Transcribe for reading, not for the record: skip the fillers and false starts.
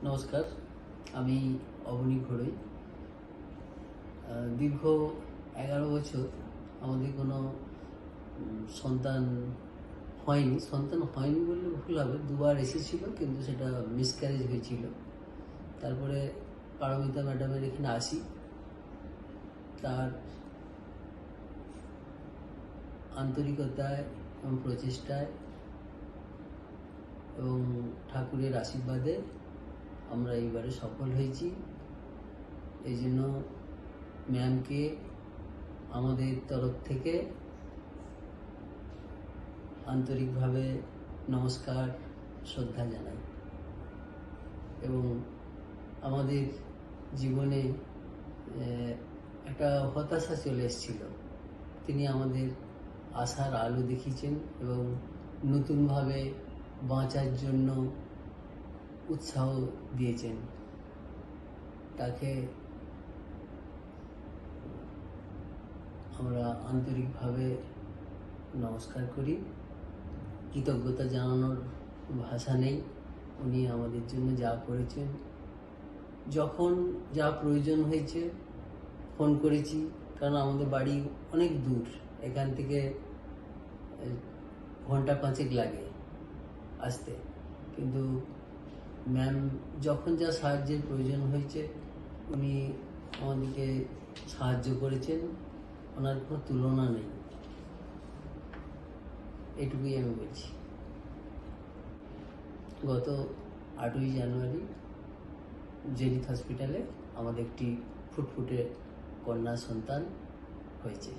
নমস্কার, আমি অবনী ঘড়ই। দীর্ঘ 11 বছর আমাদের কোনো সন্তান হয়নি বললে ভুল হবে। দুবার এসেছিল, কিন্তু সেটা মিসক্যারেজ হয়েছিল। তারপরে পারমিতা ম্যাডামের এখানে আসি। তার আন্তরিকতায় এবং প্রচেষ্টায় এবং ঠাকুরের আশীর্বাদে আমরা এইবারে সফল হয়েছি। এই জন্য ম্যামকে আমাদের তরফ থেকে আন্তরিকভাবে নমস্কার, শ্রদ্ধা জানাই। এবং আমাদের জীবনে একটা হতাশা চলে এসেছিল, তিনি আমাদের আশার আলো দেখিয়েছেন এবং নতুনভাবে বাঁচার জন্য উৎসাহ দিয়েছেন। তাকে আমরা আন্তরিকভাবে নমস্কার করি। কৃতজ্ঞতা জানানোর ভাষা নেই। উনি আমাদের জন্য যা করেছেন, যখন যা প্রয়োজন হয়েছে ফোন করেছি, কারণ আমাদের বাড়ি অনেক দূর, এখান থেকে ঘন্টা 5 লাগে আসতে। কিন্তু ম্যাম যখন যা সাহায্যের প্রয়োজন হয়েছে উনি আমাদেরকে সাহায্য করেছেন, ওনার কোনো তুলনা নেই। এটুকুই আমি বলছি। গত 8ই জানুয়ারি জেনিথ হসপিটালে আমাদের একটি ফুটফুটে কন্যা সন্তান হয়েছে।